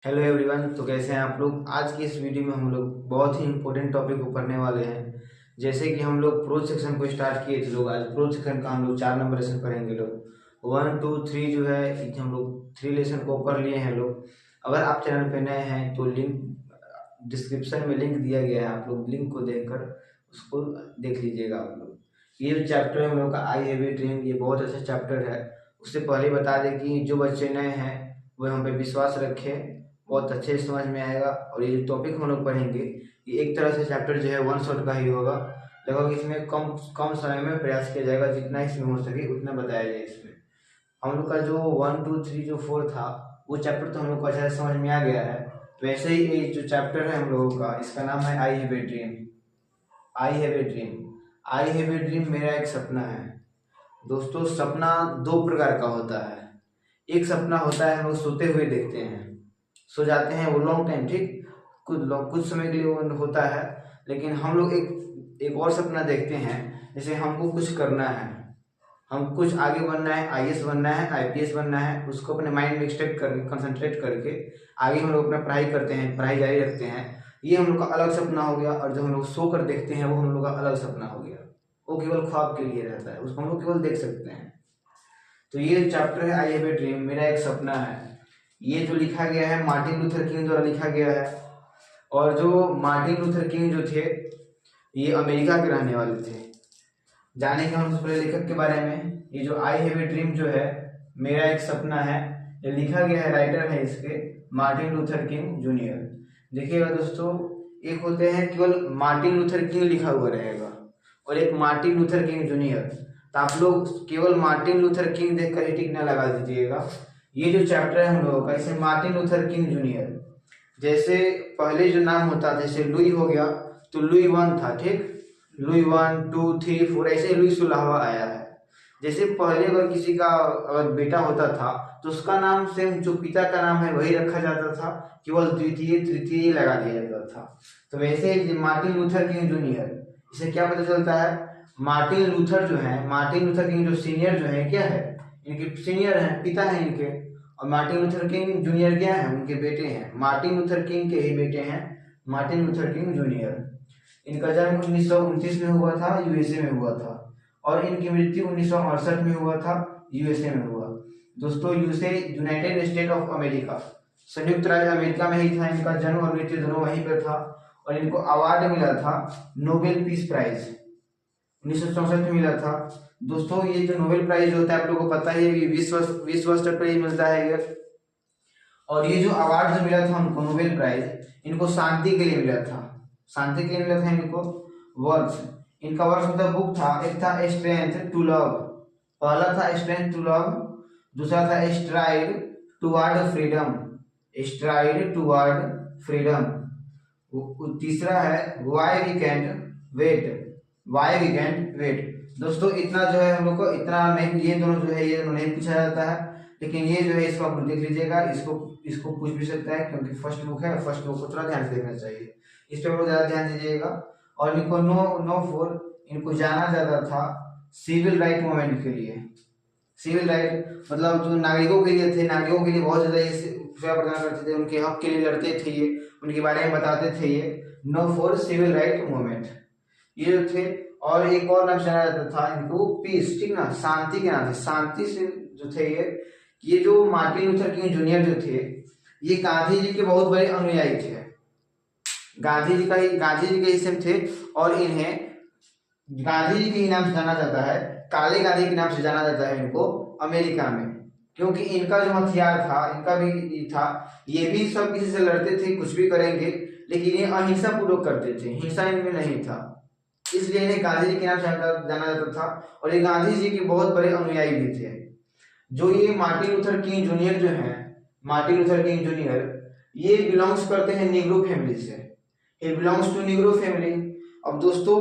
Hello everyone. तो कैसे हैं आप लोग। आज की इस वीडियो में हम लोग बहुत ही इंपॉर्टेंट टॉपिक को पढ़ने वाले हैं। जैसे कि हम लोग प्रोज सेक्शन को स्टार्ट किए थे लोग, आज प्रोज सेक्शन का हम लोग 4 नंबर लेसन पढ़ेंगे लोग। 1 2 3 जो है हम लोग 3 लेसन को पढ़ लिए हैं लोग। अगर आप चैनल पे नए हैं तो लिंक डिस्क्रिप्शन में लिंक दिया गया है, आप लोग लिंक को देखकर उसको देख लीजिएगा आप लोग। ये जो चैप्टर है हम लोग का आई हैव ए ड्रीम, ये बहुत अच्छा चैप्टर है। उससे पहले बता दें कि जो बच्चे नए हैं वो हम पे विश्वास रखें, बहुत अच्छे से समझ में आएगा। और ये जो टॉपिक हम लोग पढ़ेंगे ये एक तरह से चैप्टर जो है वन शॉट का ही होगा। लगभग इसमें कम कम समय में प्रयास किया जाएगा, जितना इसमें हो सके उतना बताया जाए। इसमें हम लोग का जो 1 2 3 जो 4 था वो चैप्टर तो हम लोग को अच्छा से समझ में आ गया है। वैसे ही ये जो चैप्टर है हम लोगों का, इसका नाम है आई have a dream. I have a dream, I have a dream मेरा एक सपना है। दोस्तों, सपना दो प्रकार का होता है। एक सपना होता है हम लोग सोते हुए देखते हैं, सो जाते हैं वो लॉन्ग टाइम, ठीक, कुछ समय के लिए वो होता है। लेकिन हम लोग एक और सपना देखते हैं, जैसे हमको कुछ करना है, हम कुछ आगे बनना है, आईएएस बनना है, आईपीएस बनना है, उसको अपने माइंड में एक्सट्रैक्ट करके कंसंट्रेट करके आगे हम लोग अपना पढ़ाई करते हैं, पढ़ाई जारी रखते हैं। ये हम लोग का अलग सपना हो गया। और जो हम लोग सो कर देखते हैं वो हम लोग का अलग सपना हो गया। वो केवल ख्वाब के लिए रहता है, उसको हम लोग केवल देख सकते हैं। तो ये चैप्टर है आई हैव ए ड्रीम, मेरा एक सपना है। ये जो लिखा गया है मार्टिन लूथर किंग द्वारा लिखा गया है। और जो मार्टिन लूथर किंग जो थे ये अमेरिका के रहने वाले थे। जानेंगे हम सबसे पहले लेखक के बारे में। ये जो आई हैव ए ड्रीम जो है मेरा एक सपना है, ये लिखा गया है, राइटर है इसके मार्टिन लूथर किंग जूनियर। देखिएगा दोस्तों, एक होते हैं केवल मार्टिन लूथर किंग लिखा हुआ रहेगा और एक मार्टिन लूथर किंग जूनियर। तो आप लोग केवल मार्टिन लूथर किंग देखकर ही टिक ना लगा दीजिएगा। ये जो चैप्टर है हम लोगों का, इसे मार्टिन लूथर किंग जूनियर, जैसे पहले जो नाम होता, जैसे लुई हो गया तो लुई 1 था, ठीक, लुई 1 2 3 4 ऐसे लुई 16वां आया है। जैसे पहले अगर किसी का अगर बेटा होता था तो उसका नाम सेम जो पिता का नाम है वही रखा जाता था, केवल द्वितीय तृतीय लगा दिया जाता था। तो वैसे मार्टिन लूथर किंग जूनियर, इसे क्या पता चलता है, मार्टिन लूथर जो है, मार्टिन लूथर किंग जो सीनियर जो है क्या है, इनके सीनियर हैं, पिता है इनके। और मार्टिन लूथर किंग जूनियर क्या है, उनके बेटे हैं। मार्टिन लूथर किंग के ही बेटे हैं मार्टिन लूथर किंग जूनियर। इनका जन्म 1929 में हुआ था, यूएसए में हुआ था। और इनकी मृत्यु 1968 में हुआ था, यूएसए में हुआ। दोस्तों, USA United state of America, संयुक्त राज्य अमेरिका में ही था। इनका जन्म और मृत्यु दोनों वहीं पर था। और इनको अवार्ड मिला था नोबेल पीस प्राइज 1964 में मिला था। दोस्तों, ये जो नोबेल प्राइज होता है आप लोगों को पता है, ये विश्व स्तर पर ही मिलता है ये। और ये जो अवार्ड जो मिला था उनको, नोबेल प्राइज, इनको शांति के लिए मिला था। शांति के लिए मिला था इनको। वर्क्स, इनका वर्क्स मतलब बुक था, एक था स्ट्रेंथ टू लव, पहला था स्ट्रेंथ टू लव, दूसरा था stride toward freedom, stride toward freedom, तीसरा है why we can't wait, why we can't wait. दोस्तों, इतना जो है हम लोग को इतना नहीं, ये दोनों जो है ये दोनों नहीं पूछा जाता है। लेकिन ये जो है इसको आप देख लीजिएगा, इसको पूछ भी सकता है क्योंकि फर्स्ट बुक है, फर्स्ट बुक को थोड़ा ध्यान से देखना चाहिए, इस पे ज्यादा ध्यान दीजिएगा। और इनको नो फोर, इनको जाना जाता था सिविल राइट मूवमेंट के लिए। सिविल राइट मतलब जो नागरिकों के लिए थे, नागरिकों के लिए बहुत ज्यादा ये सेवा प्रदान करते थे, उनके हक के लिए लड़ते थे, ये उनके बारे में बताते थे। ये know for civil right movement ये जो थे। और एक और नाम जाना जाता था इनको पीस, ठीक ना, शांति के नाम से, शांति से जो थे ये जो मार्टिन लूथर किंग जूनियर जो थे ये गांधी जी के बहुत बड़े अनुयायी थे। गांधी जी के ही थे। और इन्हें गांधी जी के नाम से जाना जाता है, काले गांधी के नाम से जाना जाता है इनको अमेरिका में, क्योंकि इनका जो हथियार था, इनका भी था, ये भी सब किसी से लड़ते थे, कुछ भी करेंगे, लेकिन ये अहिंसा पूर्वक करते थे, हिंसा इनमें नहीं था, इसलिए इन्हें गांधी जी के नाम से जाना जाता था। और ये गांधी जी के बहुत बड़े अनुयायी भी थे। जो ये मार्टिन लूथर किंग जूनियर जो है, मार्टिन लूथर किंग जूनियर, ये बिलोंग्स करते हैं निग्रो फैमिली से, he belongs to negro family. अब दोस्तों,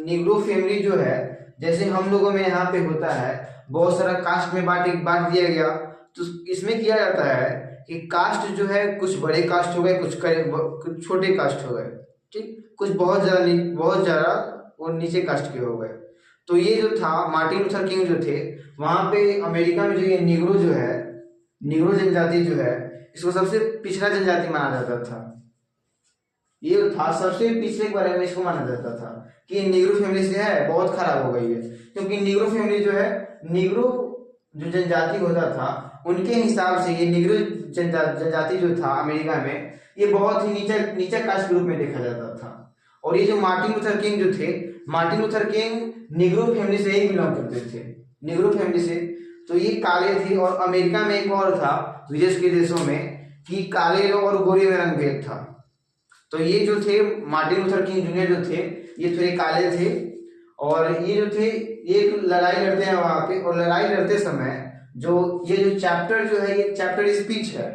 निग्रो फैमिली जो है, जैसे हम लोगों में यहाँ पे होता है बहुत सारा कास्ट में बांट दिया गया, तो इसमें किया जाता है कि कास्ट जो है कुछ बड़े कास्ट हो गए, कुछ छोटे कास्ट हो गए, ठीक, कुछ बहुत ज्यादा वो नीचे कास्ट के हो गए। तो ये जो था मार्टिन लूथर किंग जो थे, वहां पे अमेरिका में जो ये निग्रो जो है, निग्रो जनजाति जो है, इसको सबसे पिछड़ा जनजाति माना जाता था। ये था सबसे पिछले के बारे में इसको माना जाता था कि निग्रो फैमिली से है बहुत खराब हो गई है, क्योंकि निग्रो फैमिली जो है, निग्रो जो जनजाति होता था उनके हिसाब से ये निग्रो जनजाति जो था अमेरिका में, ये बहुत ही नीचा कास्ट ग्रुप में देखा जाता था। और ये जो मार्टिन लूथर किंग जो थे, Martin Luther king Negro family से ही बिलोंग करते थे, निग्रो फैमिली से। तो ये काले थे, और अमेरिका में एक और था विदेश के देशों में कि काले और गोरे में रंग भेद था। तो ये जो थे मार्टिन लूथर किंग जूनियर जो थे, ये थोड़े काले थे, और ये जो थे ये लड़ाई लड़ते हैं वहां पे। और लड़ाई लड़ते समय जो ये जो चैप्टर जो है, ये चैप्टर स्पीच है,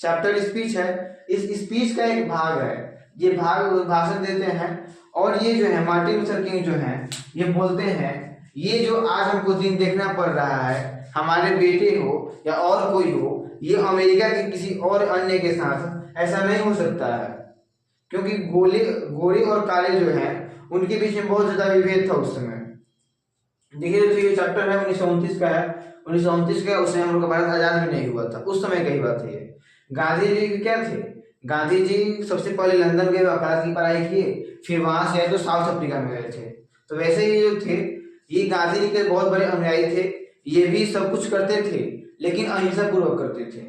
चैप्टर स्पीच है। इस स्पीच का एक भाग है, ये भाग भाषण देते हैं। और ये जो है मार्टिन लूथर किंग जो है, ये बोलते हैं ये जो आज हमको दिन देखना पड़ रहा है, हमारे बेटे हो या और कोई हो, ये अमेरिका के किसी और अन्य के साथ ऐसा नहीं हो सकता है, क्योंकि गोरे और काले जो हैं उनके बीच में बहुत ज्यादा विभेद था उस समय। देखिए तो ये चैप्टर है 1929 का है, 1929 का। उस समय हम लोग का भारत आजाद भी नहीं हुआ था, उस समय की बात है ये। गांधी जी क्या थे, गांधी जी सबसे पहले लंदन गए, वकालत की पढ़ाई किए, फिर वहां से आए तो साउथ अफ्रीका में गए थे। तो वैसे ही जो थे, ये गांधी जी के बहुत बड़े अनुयायी थे। ये भी सब कुछ करते थे लेकिन अहिंसा पूर्वक करते थे।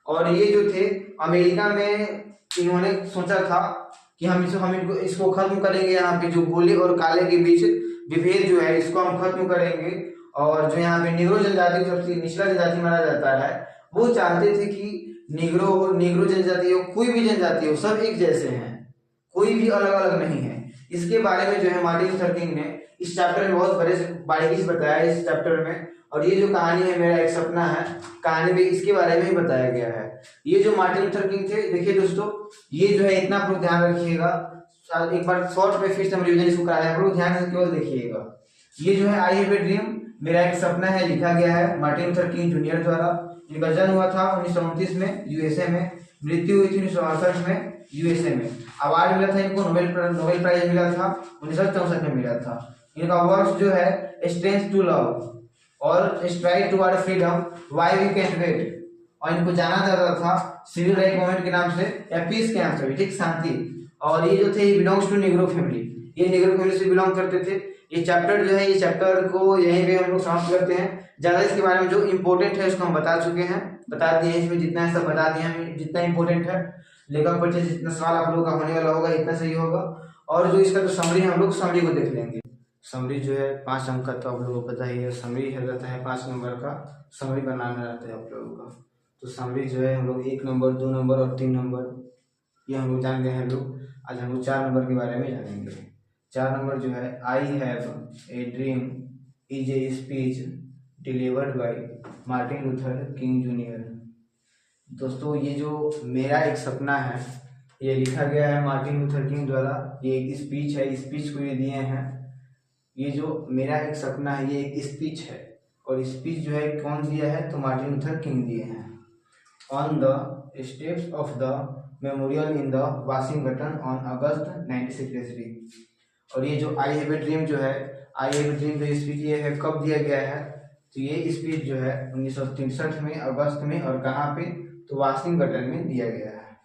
और ये जो थे अमेरिका में, इन्होंने सोचा था कि हम इसको खत्म करेंगे, यहाँ पे जो गोरे और काले के बीच विभेद जो है इसको हम खत्म करेंगे। और जो यहाँ पे निग्रो जनजाति सबसे निचला जनजाति माना जाता है, वो चाहते थे कि निग्रो जनजाति हो, कोई भी जनजाति हो, सब एक जैसे हैं, कोई भी अलग अलग नहीं है। इसके बारे में जो है मार्टिन लूथर किंग ने इस चैप्टर में बहुत बड़े से बारीकी से बताया इस चैप्टर में। और ये जो कहानी है मेरा एक सपना है, कहानी में इसके बारे में ही बताया गया है। ये जो मार्टिन लूथर किंग थे, देखिए दोस्तों, ये जो है इतना आप लोग ध्यान रखिएगा, एक बार शॉर्ट में फिर से हम रिविजन इसको कराया, आप लोग ध्यान से केवल देखिएगा। ये जो है आई हैव ए ड्रीम, मेरा एक सपना है, लिखा गया है मार्टिन लूथर किंग जूनियर द्वारा। इनका जन्म हुआ था 1929 में यूएसए में, मृत्यु हुई थी 1968 में यूएसए में। अवार्ड मिला था इनको, नोबेल प्राइज मिला था 1964 में मिला था। इनका वर्क जो है स्ट्रेंथ टू लव और stride toward freedom, why we can't wait. और इनको जाना जाता था सिविल राइट मूवमेंट के नाम से या पीस के नाम से, ठीक, शांति। और ये जो थे बिलोंग्स टू निग्रो फैमिली, ये निग्रो फैमिली से बिलोंग करते थे। ये चैप्टर जो है, ये चैप्टर को यहीं पे हम लोग समाप्त करते हैं। ज्यादा इसके बारे में जो इम्पोर्टेंट है उसको हम बता चुके हैं, बता दिए हैं, इसमें जितना है सब बता दिए हैं, जितना इम्पोर्टेंट है। लेखक पर जितना सवाल आप लोगों का होने वाला होगा इतना सही होगा। और जो इसका जो समरी है, हम लोग समरी को देख लेंगे। समरी जो है 5 अंक का, तो आप लोगों को पता ही है, समरी है रहता है 5 नंबर का, समरी बनाना रहता है आप लोगों का। तो समरी जो है हम लोग 1 नंबर, 2 नंबर और 3 नंबर ये हम लोग जान गए हैं लोग। आज हम लोग 4 नंबर के बारे में जानेंगे। 4 नंबर जो है, आई have a dream is a speech delivered by Martin Luther King junior. दोस्तों ये जो मेरा एक सपना है, ये लिखा गया है मार्टिन लूथर किंग द्वारा। ये एक स्पीच है, स्पीच को ये दिए हैं। ये जो मेरा एक सपना है, ये एक स्पीच है, और स्पीच जो है कौन दिया है, तो मार्टिन लूथर किंग दिए हैं। On the steps of the memorial in the Washington on August 1963। और ये जो आई हैव ए ड्रीम जो है, आई हैव ए ड्रीम जो स्पीच ये है कब दिया गया है, तो ये स्पीच जो है 1963 में अगस्त में, और कहाँ पे, तो वाशिंगटन में दिया गया है।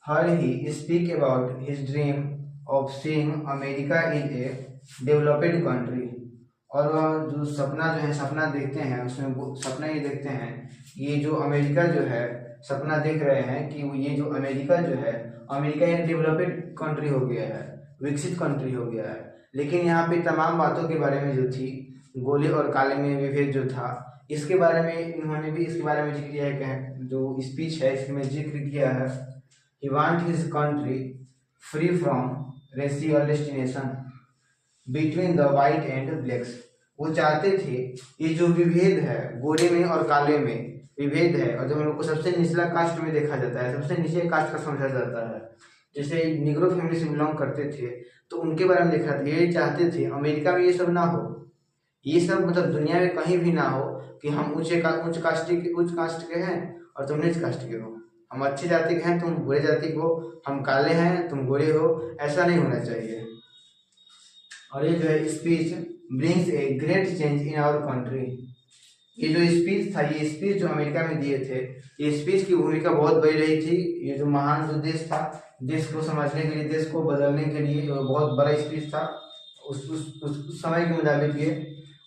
Here he speak about his dream of seeing America is a developed country. और जो सपना जो है, सपना देखते हैं उसमें वो सपना ये देखते हैं, ये जो अमेरिका जो है सपना देख रहे हैं कि ये जो अमेरिका जो है, अमेरिका एक डेवलप्ड कंट्री हो गया है, विकसित कंट्री हो गया है। लेकिन यहाँ पे तमाम बातों के बारे में जो थी, गोले और काले में विभेद जो था, इसके बारे में इन्होंने भी इसके बारे में जिक्र किया है। जो स्पीच है इसमें जिक्र किया है, he want his country free from racial destination between the white and blacks. वो चाहते थे ये जो विभेद है गोरे में और काले में विभेद है, और जो हम लोग को सबसे निचला कास्ट में देखा जाता है, सबसे नीचे कास्ट का समझा जाता है, जैसे निग्रो फैमिली से बिलोंग करते थे, तो उनके बारे में देखा था। ये चाहते थे अमेरिका में ये सब ना हो, ये सब मतलब दुनिया में कहीं भी ना हो कि हम उच्च कास्ट के हैं और तुम नीच कास्ट के हो, हम अच्छी जाति के हैं तुम बुरे जाति के हो, हम काले हैं तुम गोरे हो, ऐसा नहीं होना चाहिए। और ये जो है speech brings a great change in our country. ये जो स्पीच था, ये स्पीच जो अमेरिका में दिए थे, ये स्पीच की भूमिका बहुत बड़ी रही थी। ये जो महान जो देश था, देश को समझने के लिए, देश को बदलने के लिए बहुत बड़ा स्पीच था उस समय के मुताबिक। ये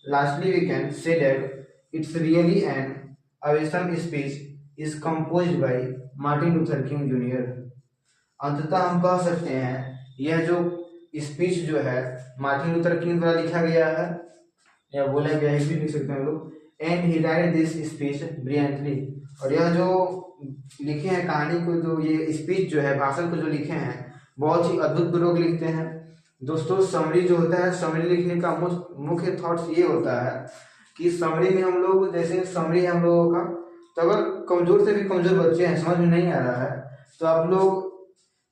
lastly we can say that it's really an awesome speech is composed by Martin Luther King Junior. अंततः हम कह सकते हैं यह जो स्पीच जो है मार्टिन लूथर किंग द्वारा लिखा गया है, या बोला गया है, भी लिख सकते हैं लोग। And he write this speech brilliantly. और यह जो लिखे हैं कहानी को, जो ये स्पीच जो है, भाषण को जो लिखे हैं, बहुत ही अद्भुत पूर्वक लिखते हैं। दोस्तों समरी जो होता है, समरी लिखने का मुख्य थॉट्स ये होता है कि समरी में हम लोग, जैसे समरी है हम लोगों का, तो अगर कमजोर से भी कमजोर बच्चे हैं, समझ में नहीं आ रहा है, तो आप लोग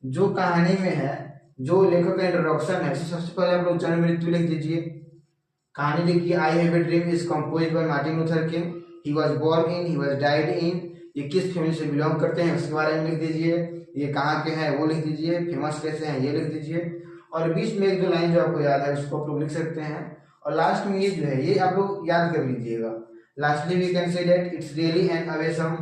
जो कहानी में है, जो लेखक का इंट्रोडक्शन है, सबसे पहले आप लोग जन्म मृत्यु लिख दीजिए। कहानी लिखिए I have a dream is composed by Martin Luther King, he was born in, he was died in. ये किस फैमिली से बिलोंग करते हैं उसके बारे में लिख दीजिए। ये कहाँ के हैं वो लिख दीजिए। फेमस कैसे हैं ये लिख दीजिए। और बीच में एक दो लाइन जो आपको याद है उसको आप लोग लिख सकते हैं। और लास्ट में ये जो है, ये आप लोग याद कर लीजिएगा। Lastly we can say that it's really an awesome.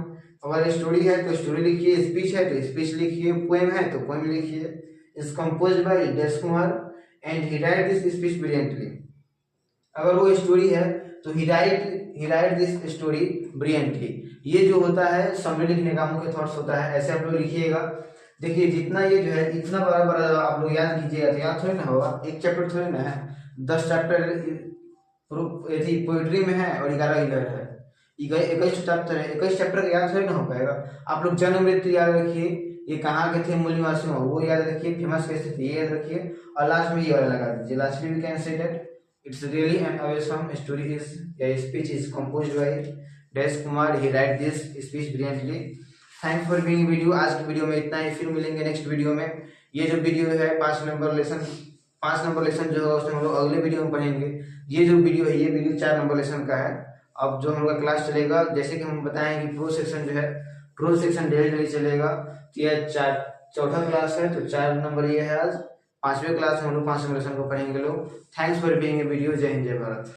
अगर स्टोरी है तो स्टोरी लिखिए, स्पीच है तो स्पीच लिखिए, पोएम है तो पोएम लिखिए। Is composed by Desh Kumar and he write this speech brilliantly. अगर वो स्टोरी है तो ही राइट दिस स्टोरी ब्रिलियंटली। ये जो होता है समरी लिखने का मुख्य थॉट्स होता है, ऐसे आप लोग लिखिएगा। देखिए जितना ये जो है, इतना बड़ा बड़ा आप लोग याद कीजिएगा तो याद थोड़ी ना होगा। एक चैप्टर थोड़ी ना है, 10 चैप्टर पोइट्री में है और 11 इधर है, 21 चैप्टर है। 21 चैप्टर का याद थोड़ी ना हो पाएगा। आप लोग जन्म मृत्यु याद रखिए, ये कहाँ के थे मूल निवासी हो वो याद रखिए, फेमस कैसे थे ये याद रखिए, और लास्ट में ये वाला लगा दीजिए। Lastly we can say that it's really an awesome story is या speech is composed by Desh Kumar, he write this speech brilliantly. Thanks for being video. आज की वीडियो में इतना ही, फिर मिलेंगे नेक्स्ट वीडियो में। ये जो वीडियो है 5 नंबर लेसन जो है उसमें हम लोग अगले वीडियो में पढ़ेंगे। ये जो वीडियो है, ये वीडियो 4 नंबर लेसन का है। अब जो हम लोग का क्लास चलेगा, जैसे कि हम बताएं कि प्रो सेक्शन जो है, प्रो सेक्शन डेली चलेगा। तो यह चौथा क्लास है, तो 4 नंबर ये है। आज 5वें क्लास में हम लोग 5 नंबर लेसन को पढ़ेंगे लोग। Thanks for being a video. जय हिंद, जय भारत।